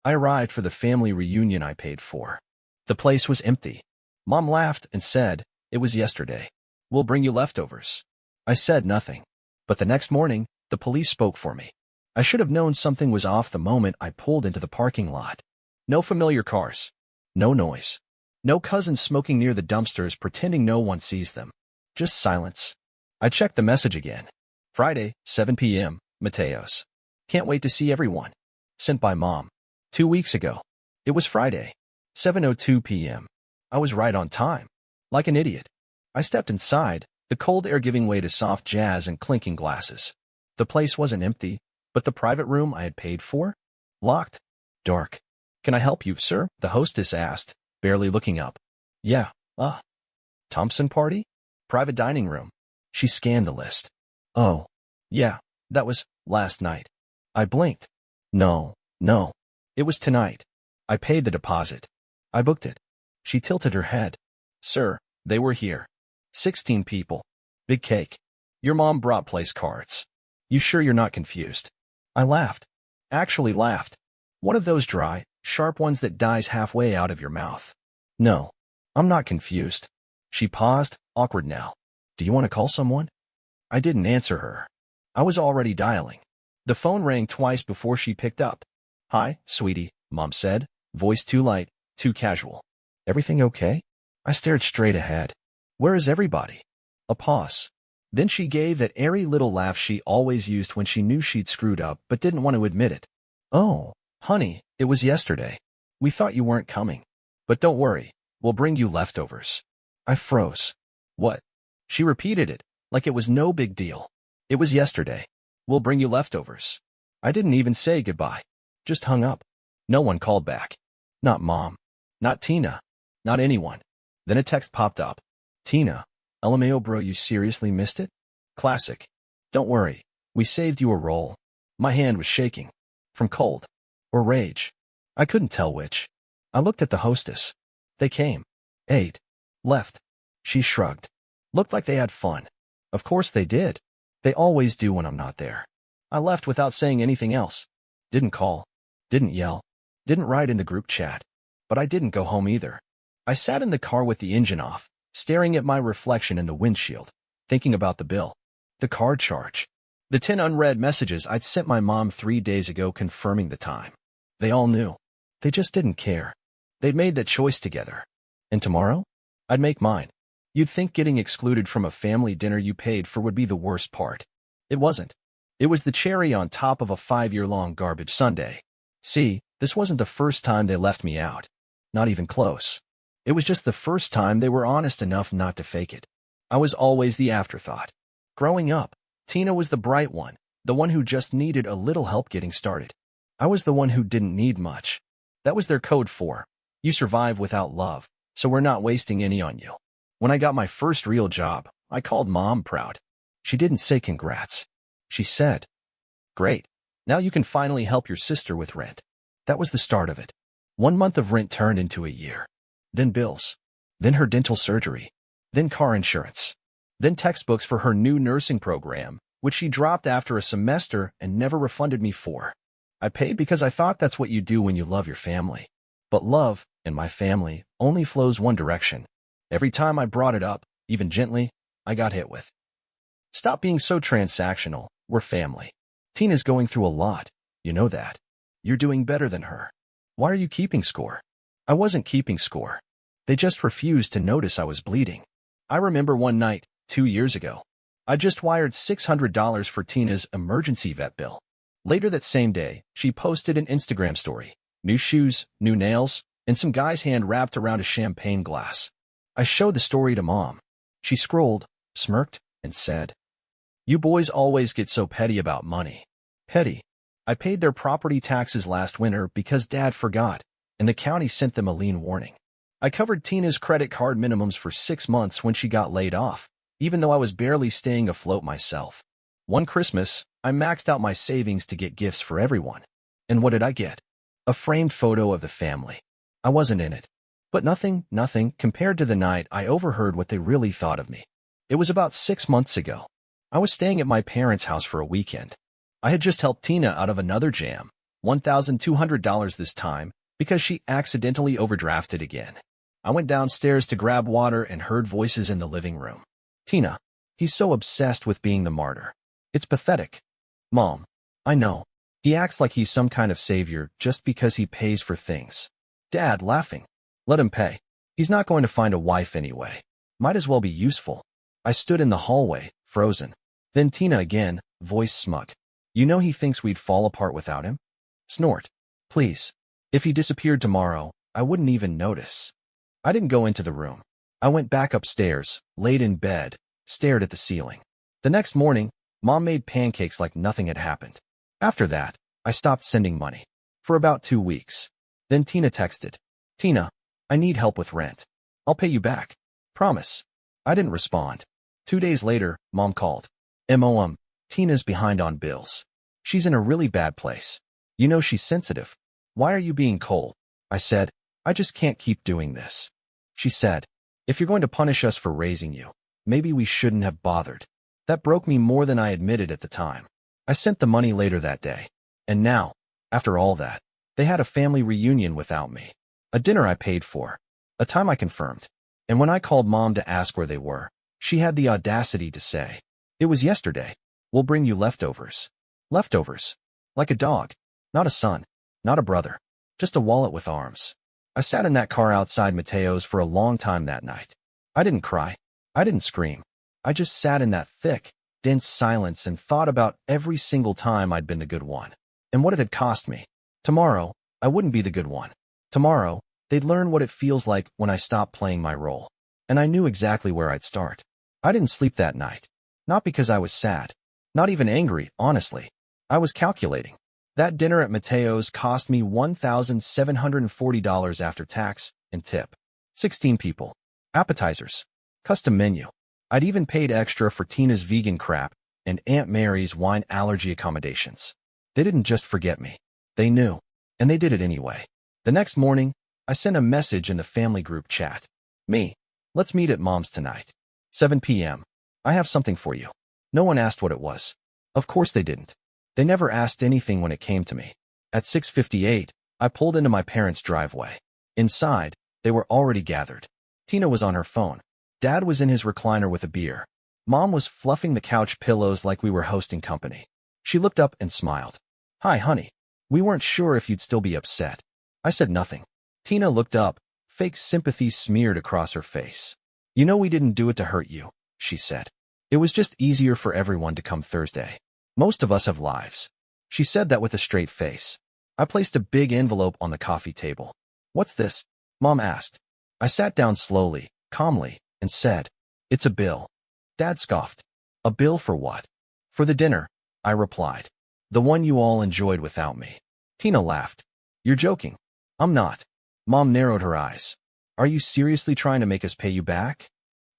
I arrived for the family reunion I paid for. The place was empty. Mom laughed and said, "It was yesterday. We'll bring you leftovers." I said nothing. But the next morning, the police spoke for me. I should have known something was off the moment I pulled into the parking lot. No familiar cars. No noise. No cousins smoking near the dumpsters pretending no one sees them. Just silence. I checked the message again. Friday, 7 p.m., Mateos. Can't wait to see everyone. Sent by Mom. 2 weeks ago. It was Friday, 7:02 p.m. I was right on time. Like an idiot. I stepped inside, the cold air giving way to soft jazz and clinking glasses. The place wasn't empty, but the private room I had paid for? Locked. Dark. "Can I help you, sir?" the hostess asked, barely looking up. "Yeah, Thompson party? Private dining room." She scanned the list. "Oh, yeah, that was last night." I blinked. No. It was tonight. I paid the deposit. I booked it. She tilted her head. "Sir, they were here. 16 people. Big cake. Your mom brought place cards. You sure you're not confused?" I laughed. Actually laughed. One of those dry, sharp ones that dies halfway out of your mouth. "No, I'm not confused." She paused, awkward now. "Do you want to call someone?" I didn't answer her. I was already dialing. The phone rang twice before she picked up. "Hi, sweetie," Mom said, voice too light, too casual. "Everything okay?" I stared straight ahead. "Where is everybody?" A pause. Then she gave that airy little laugh she always used when she knew she'd screwed up but didn't want to admit it. "Oh, honey, it was yesterday. We thought you weren't coming. But don't worry, we'll bring you leftovers." I froze. "What?" She repeated it, like it was no big deal. "It was yesterday. We'll bring you leftovers." I didn't even say goodbye. Just hung up. No one called back. Not Mom. Not Tina. Not anyone. Then a text popped up. "Tina, LMAO bro, you seriously missed it? Classic. Don't worry, we saved you a roll." My hand was shaking. From cold. Or rage. I couldn't tell which. I looked at the hostess. They came. Ate. Left. She shrugged. Looked like they had fun. Of course they did. They always do when I'm not there. I left without saying anything else. Didn't call. Didn't yell. Didn't write in the group chat. But I didn't go home either. I sat in the car with the engine off, staring at my reflection in the windshield, thinking about the bill. The card charge. The 10 unread messages I'd sent my mom 3 days ago confirming the time. They all knew. They just didn't care. They'd made that choice together. And tomorrow? I'd make mine. You'd think getting excluded from a family dinner you paid for would be the worst part. It wasn't. It was the cherry on top of a 5-year-long garbage sundae. See, this wasn't the first time they left me out. Not even close. It was just the first time they were honest enough not to fake it. I was always the afterthought. Growing up, Tina was the bright one, the one who just needed a little help getting started. I was the one who didn't need much. That was their code for, "You survive without love, so we're not wasting any on you." When I got my first real job, I called Mom proud. She didn't say congrats. She said, "Great. Now you can finally help your sister with rent." That was the start of it. 1 month of rent turned into a year. Then bills. Then her dental surgery. Then car insurance. Then textbooks for her new nursing program, which she dropped after a semester and never refunded me for. I paid because I thought that's what you do when you love your family. But love, in my family, only flows one direction. Every time I brought it up, even gently, I got hit with. "Stop being so transactional. We're family. Tina's going through a lot. You know that. You're doing better than her. Why are you keeping score?" I wasn't keeping score. They just refused to notice I was bleeding. I remember one night, 2 years ago. I just wired $600 for Tina's emergency vet bill. Later that same day, she posted an Instagram story. New shoes, new nails, and some guy's hand wrapped around a champagne glass. I showed the story to Mom. She scrolled, smirked, and said, "You boys always get so petty about money." Petty. I paid their property taxes last winter because Dad forgot, and the county sent them a lien warning. I covered Tina's credit card minimums for 6 months when she got laid off, even though I was barely staying afloat myself. One Christmas, I maxed out my savings to get gifts for everyone. And what did I get? A framed photo of the family. I wasn't in it. But nothing compared to the night I overheard what they really thought of me. It was about 6 months ago. I was staying at my parents' house for a weekend. I had just helped Tina out of another jam, $1,200 this time because she accidentally overdrafted again. I went downstairs to grab water and heard voices in the living room. Tina, he's so obsessed with being the martyr. It's pathetic. Mom, I know. He acts like he's some kind of savior just because he pays for things. Dad, laughing. Let him pay. He's not going to find a wife anyway. Might as well be useful. I stood in the hallway, frozen. Then Tina again, voice smug. You know he thinks we'd fall apart without him? Snort. Please. If he disappeared tomorrow, I wouldn't even notice. I didn't go into the room. I went back upstairs, laid in bed, stared at the ceiling. The next morning, Mom made pancakes like nothing had happened. After that, I stopped sending money. For about 2 weeks. Then Tina texted. Tina, I need help with rent. I'll pay you back. Promise. I didn't respond. 2 days later, Mom called. Tina's behind on bills. She's in a really bad place. You know she's sensitive. Why are you being cold? I said, I just can't keep doing this. She said, if you're going to punish us for raising you, maybe we shouldn't have bothered. That broke me more than I admitted at the time. I sent the money later that day. And now, after all that, they had a family reunion without me. A dinner I paid for. A time I confirmed. And when I called Mom to ask where they were, she had the audacity to say, it was yesterday. We'll bring you leftovers. Leftovers. Like a dog. Not a son. Not a brother. Just a wallet with arms. I sat in that car outside Mateo's for a long time that night. I didn't cry. I didn't scream. I just sat in that thick, dense silence and thought about every single time I'd been the good one. And what it had cost me. Tomorrow, I wouldn't be the good one. Tomorrow, they'd learn what it feels like when I stop playing my role. And I knew exactly where I'd start. I didn't sleep that night. Not because I was sad. Not even angry, honestly. I was calculating. That dinner at Mateo's cost me $1,740 after tax and tip. 16 people. Appetizers. Custom menu. I'd even paid extra for Tina's vegan crap and Aunt Mary's wine allergy accommodations. They didn't just forget me. They knew. And they did it anyway. The next morning, I sent a message in the family group chat. Me. Let's meet at Mom's tonight. 7 p.m. I have something for you. No one asked what it was. Of course they didn't. They never asked anything when it came to me. At 6:58, I pulled into my parents' driveway. Inside, they were already gathered. Tina was on her phone. Dad was in his recliner with a beer. Mom was fluffing the couch pillows like we were hosting company. She looked up and smiled. Hi, honey. We weren't sure if you'd still be upset. I said nothing. Tina looked up, fake sympathy smeared across her face. You know we didn't do it to hurt you, she said. It was just easier for everyone to come Thursday. Most of us have lives. She said that with a straight face. I placed a big envelope on the coffee table. What's this? Mom asked. I sat down slowly, calmly, and said, it's a bill. Dad scoffed. A bill for what? For the dinner, I replied. The one you all enjoyed without me. Tina laughed. You're joking. I'm not. Mom narrowed her eyes. Are you seriously trying to make us pay you back?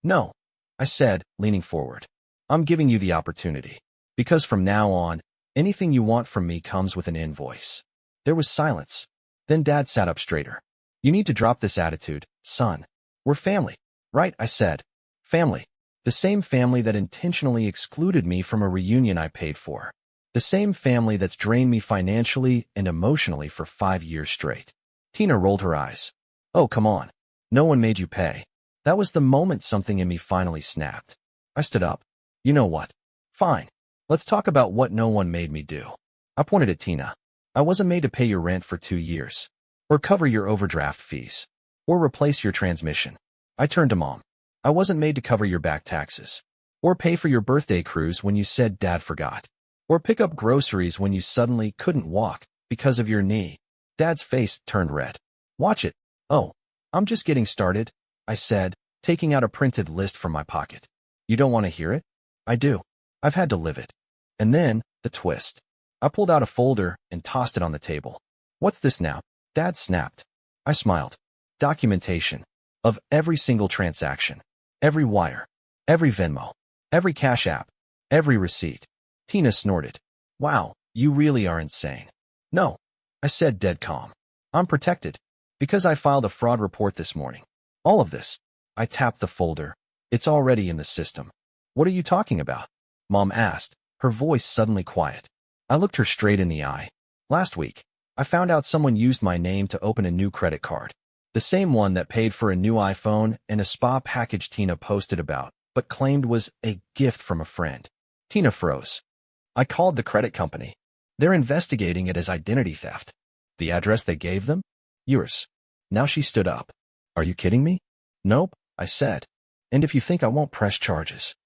No, I said, leaning forward. I'm giving you the opportunity. Because from now on, anything you want from me comes with an invoice. There was silence. Then Dad sat up straighter. You need to drop this attitude, son. We're family. Right, I said. Family. The same family that intentionally excluded me from a reunion I paid for. The same family that's drained me financially and emotionally for 5 years straight. Tina rolled her eyes. Oh, come on. No one made you pay. That was the moment something in me finally snapped. I stood up. You know what? Fine. Let's talk about what no one made me do. I pointed at Tina. I wasn't made to pay your rent for 2 years. Or cover your overdraft fees. Or replace your transmission. I turned to Mom. I wasn't made to cover your back taxes. Or pay for your birthday cruise when you said Dad forgot. Or pick up groceries when you suddenly couldn't walk because of your knee. Dad's face turned red. Watch it. Oh, I'm just getting started, I said, taking out a printed list from my pocket. You don't want to hear it? I do. I've had to live it. And then, the twist. I pulled out a folder and tossed it on the table. What's this now? Dad snapped. I smiled. Documentation. Of every single transaction. Every wire. Every Venmo. Every Cash App. Every receipt. Tina snorted. Wow, you really are insane. No, I said dead calm. I'm protected. Because I filed a fraud report this morning. All of this. I tapped the folder. It's already in the system. What are you talking about? Mom asked, her voice suddenly quiet. I looked her straight in the eye. Last week, I found out someone used my name to open a new credit card. The same one that paid for a new iPhone and a spa package Tina posted about, but claimed was a gift from a friend. Tina froze. I called the credit company. They're investigating it as identity theft. The address they gave them? Yours. Now she stood up. Are you kidding me? Nope, I said. And if you think I won't press charges.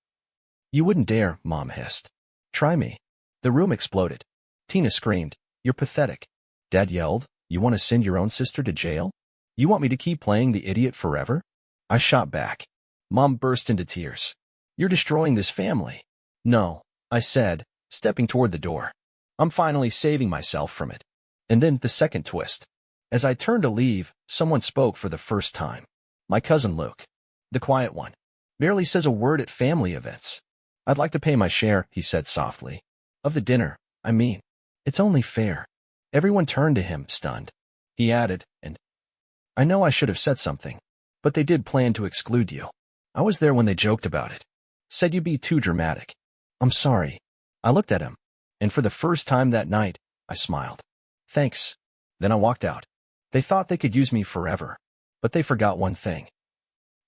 You wouldn't dare, Mom hissed. Try me. The room exploded. Tina screamed, You're pathetic. Dad yelled, You want to send your own sister to jail? You want me to keep playing the idiot forever? I shot back. Mom burst into tears. You're destroying this family. No, I said, stepping toward the door. I'm finally saving myself from it. And then the second twist. As I turned to leave, someone spoke for the first time. My cousin Luke. The quiet one. Barely says a word at family events. I'd like to pay my share, he said softly. Of the dinner, I mean. It's only fair. Everyone turned to him, stunned. He added, and I know I should have said something, but they did plan to exclude you. I was there when they joked about it. Said you'd be too dramatic. I'm sorry. I looked at him, and for the first time that night, I smiled. Thanks. Then I walked out. They thought they could use me forever, but they forgot one thing.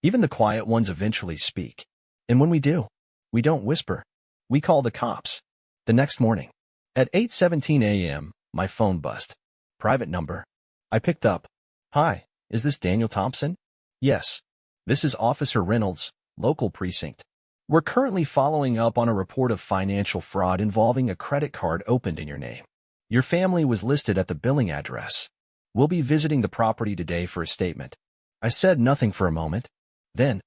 Even the quiet ones eventually speak. And when we do, we don't whisper. We call the cops. The next morning, at 8:17 a.m., my phone buzzed. Private number. I picked up. Hi, is this Daniel Thompson? Yes. This is Officer Reynolds, local precinct. We're currently following up on a report of financial fraud involving a credit card opened in your name. Your family was listed at the billing address. We'll be visiting the property today for a statement. I said nothing for a moment. Then,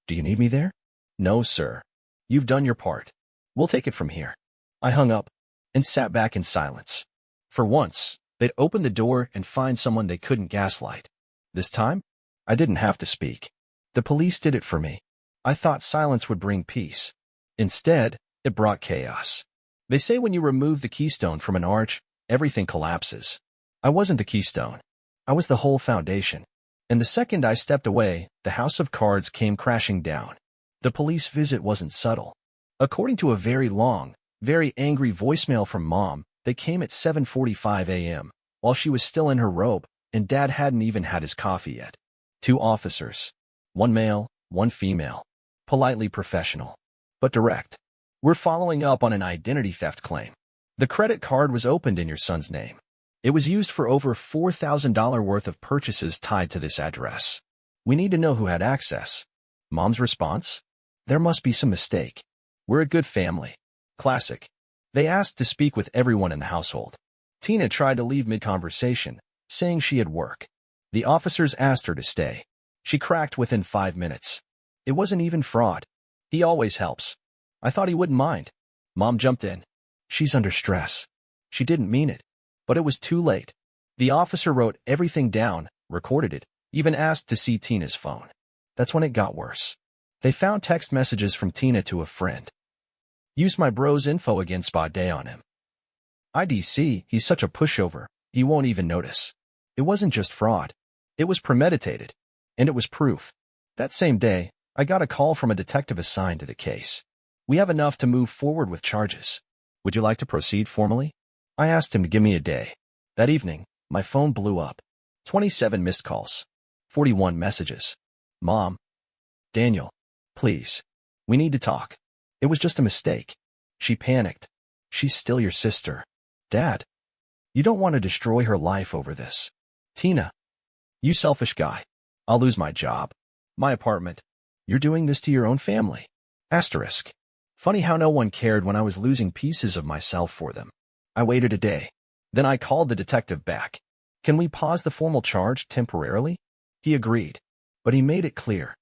do you need me there? No, sir. You've done your part. We'll take it from here. I hung up and sat back in silence. For once, they'd open the door and find someone they couldn't gaslight. This time, I didn't have to speak. The police did it for me. I thought silence would bring peace. Instead, it brought chaos. They say when you remove the keystone from an arch, everything collapses. I wasn't the keystone. I was the whole foundation. And the second I stepped away, the house of cards came crashing down. The police visit wasn't subtle. According to a very long, very angry voicemail from Mom, they came at 7:45 a.m., while she was still in her robe, and Dad hadn't even had his coffee yet. 2 officers. 1 male, 1 female. Politely professional. But direct. We're following up on an identity theft claim. The credit card was opened in your son's name. It was used for over $4,000 worth of purchases tied to this address. We need to know who had access. Mom's response? There must be some mistake. We're a good family. Classic. They asked to speak with everyone in the household. Tina tried to leave mid-conversation, saying she had work. The officers asked her to stay. She cracked within 5 minutes. It wasn't even fraud. He always helps. I thought he wouldn't mind. Mom jumped in. She's under stress. She didn't mean it. But it was too late. The officer wrote everything down, recorded it, even asked to see Tina's phone. That's when it got worse. They found text messages from Tina to a friend. Use my bro's info again, spa day on him. IDC, he's such a pushover, he won't even notice. It wasn't just fraud. It was premeditated. And it was proof. That same day, I got a call from a detective assigned to the case. We have enough to move forward with charges. Would you like to proceed formally? I asked him to give me a day. That evening, my phone blew up. 27 missed calls. 41 messages. Mom. Daniel. Please. We need to talk. It was just a mistake. She panicked. She's still your sister. Dad. You don't want to destroy her life over this. Tina. You selfish guy. I'll lose my job. My apartment. You're doing this to your own family. Asterisk. Funny how no one cared when I was losing pieces of myself for them. I waited a day. Then I called the detective back. Can we pause the formal charge temporarily? He agreed. But he made it clear.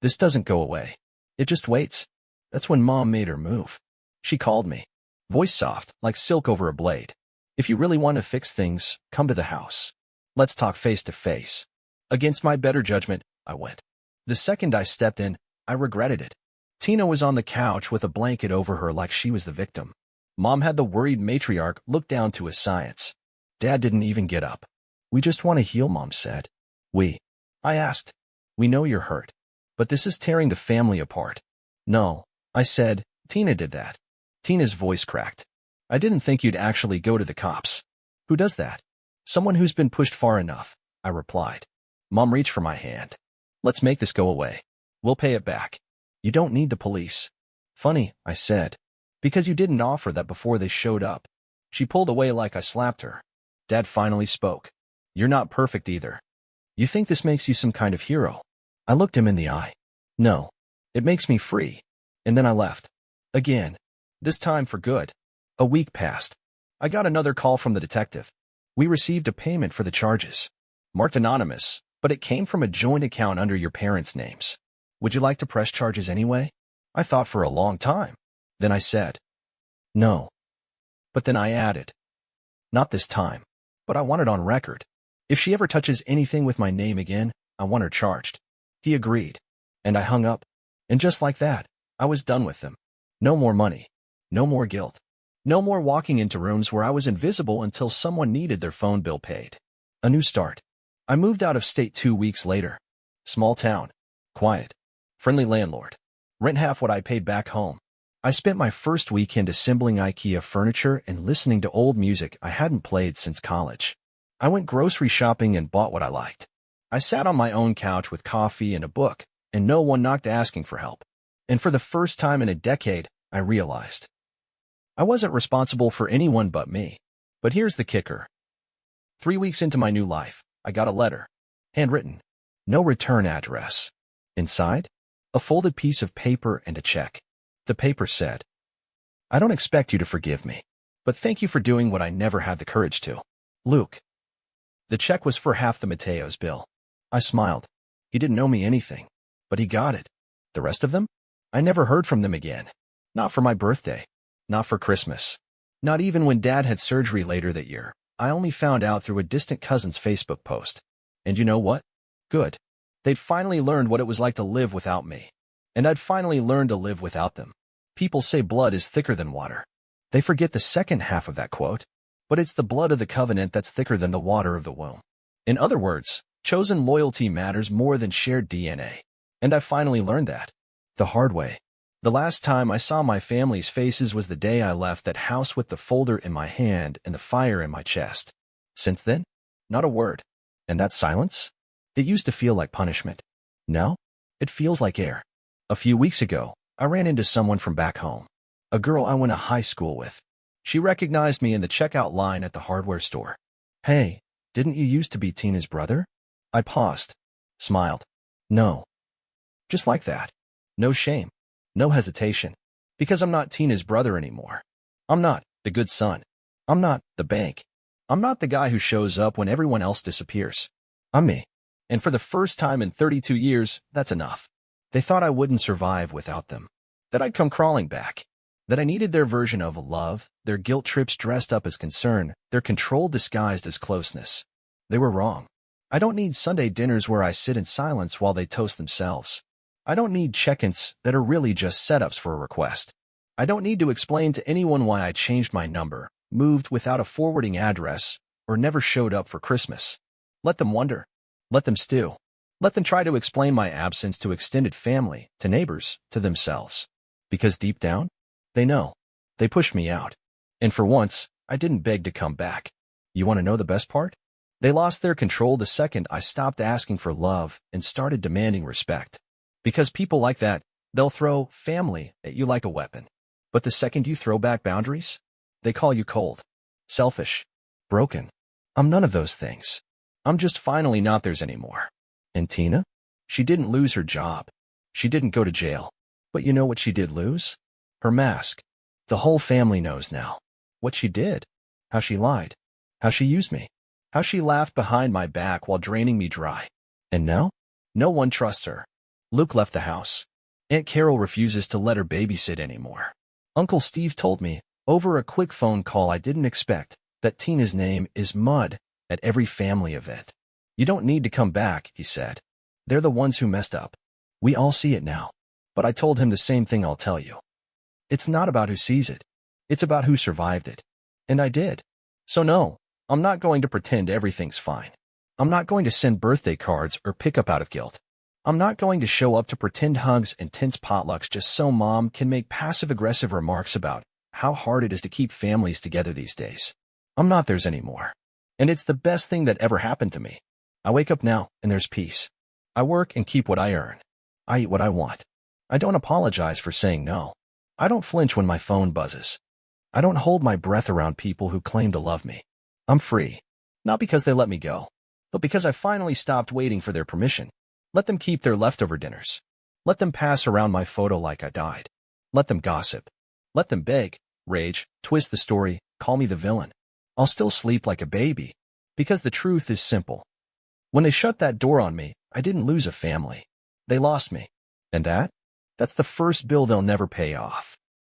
This doesn't go away. It just waits. That's when Mom made her move. She called me. Voice soft, like silk over a blade. If you really want to fix things, come to the house. Let's talk face to face. Against my better judgment, I went. The second I stepped in, I regretted it. Tina was on the couch with a blanket over her like she was the victim. Mom had the worried matriarch look down to his science. Dad didn't even get up. We just want to heal, Mom said. We. I asked. We know you're hurt. But this is tearing the family apart. No. I said, Tina did that. Tina's voice cracked. I didn't think you'd actually go to the cops. Who does that? Someone who's been pushed far enough, I replied. Mom reached for my hand. Let's make this go away. We'll pay it back. You don't need the police. Funny, I said. Because you didn't offer that before they showed up. She pulled away like I slapped her. Dad finally spoke. You're not perfect either. You think this makes you some kind of hero? I looked him in the eye. No. It makes me free. And then I left. Again. This time for good. A week passed. I got another call from the detective. We received a payment for the charges. Marked anonymous, but it came from a joint account under your parents' names. Would you like to press charges anyway? I thought for a long time. Then I said, no. But then I added, not this time. But I want it on record. If she ever touches anything with my name again, I want her charged. He agreed. And I hung up. And just like that, I was done with them. No more money. No more guilt. No more walking into rooms where I was invisible until someone needed their phone bill paid. A new start. I moved out of state 2 weeks later. Small town. Quiet. Friendly landlord. Rent half what I paid back home. I spent my first weekend assembling IKEA furniture and listening to old music I hadn't played since college. I went grocery shopping and bought what I liked. I sat on my own couch with coffee and a book, and no one knocked asking for help. And for the first time in a decade, I realized I wasn't responsible for anyone but me. But here's the kicker. 3 weeks into my new life, I got a letter. Handwritten. No return address. Inside, a folded piece of paper and a check. The paper said, I don't expect you to forgive me, but thank you for doing what I never had the courage to. Luke. The check was for half the Mateo's bill. I smiled. He didn't owe me anything, but he got it. The rest of them? I never heard from them again. Not for my birthday. Not for Christmas. Not even when Dad had surgery later that year. I only found out through a distant cousin's Facebook post. And you know what? Good. They'd finally learned what it was like to live without me. And I'd finally learned to live without them. People say blood is thicker than water. They forget the second half of that quote. But it's the blood of the covenant that's thicker than the water of the womb. In other words, chosen loyalty matters more than shared DNA. And I finally learned that. The hard way. The last time I saw my family's faces was the day I left that house with the folder in my hand and the fire in my chest. Since then, not a word. And that silence? It used to feel like punishment. Now, it feels like air. A few weeks ago, I ran into someone from back home. A girl I went to high school with. She recognized me in the checkout line at the hardware store. Hey, didn't you used to be Tina's brother? I paused. Smiled. No. Just like that. No shame. No hesitation. Because I'm not Tina's brother anymore. I'm not the good son. I'm not the bank. I'm not the guy who shows up when everyone else disappears. I'm me. And for the first time in 32 years, that's enough. They thought I wouldn't survive without them. That I'd come crawling back. That I needed their version of love, their guilt trips dressed up as concern, their control disguised as closeness. They were wrong. I don't need Sunday dinners where I sit in silence while they toast themselves. I don't need check-ins that are really just setups for a request. I don't need to explain to anyone why I changed my number, moved without a forwarding address, or never showed up for Christmas. Let them wonder. Let them stew. Let them try to explain my absence to extended family, to neighbors, to themselves. Because deep down, they know. They pushed me out. And for once, I didn't beg to come back. You want to know the best part? They lost their control the second I stopped asking for love and started demanding respect. Because people like that, they'll throw family at you like a weapon. But the second you throw back boundaries, they call you cold, selfish, broken. I'm none of those things. I'm just finally not theirs anymore. And Tina? She didn't lose her job. She didn't go to jail. But you know what she did lose? Her mask. The whole family knows now. What she did. How she lied. How she used me. How she laughed behind my back while draining me dry. And now? No one trusts her. Luke left the house. Aunt Carol refuses to let her babysit anymore. Uncle Steve told me, over a quick phone call I didn't expect, that Tina's name is mud at every family event. You don't need to come back, he said. They're the ones who messed up. We all see it now. But I told him the same thing I'll tell you. It's not about who sees it. It's about who survived it. And I did. So no, I'm not going to pretend everything's fine. I'm not going to send birthday cards or pick up out of guilt. I'm not going to show up to pretend hugs and tense potlucks just so Mom can make passive-aggressive remarks about how hard it is to keep families together these days. I'm not theirs anymore. And it's the best thing that ever happened to me. I wake up now, and there's peace. I work and keep what I earn. I eat what I want. I don't apologize for saying no. I don't flinch when my phone buzzes. I don't hold my breath around people who claim to love me. I'm free. Not because they let me go, but because I finally stopped waiting for their permission. Let them keep their leftover dinners. Let them pass around my photo like I died. Let them gossip. Let them beg, rage, twist the story, call me the villain. I'll still sleep like a baby, because the truth is simple. When they shut that door on me, I didn't lose a family. They lost me. And that's the first bill they'll never pay off.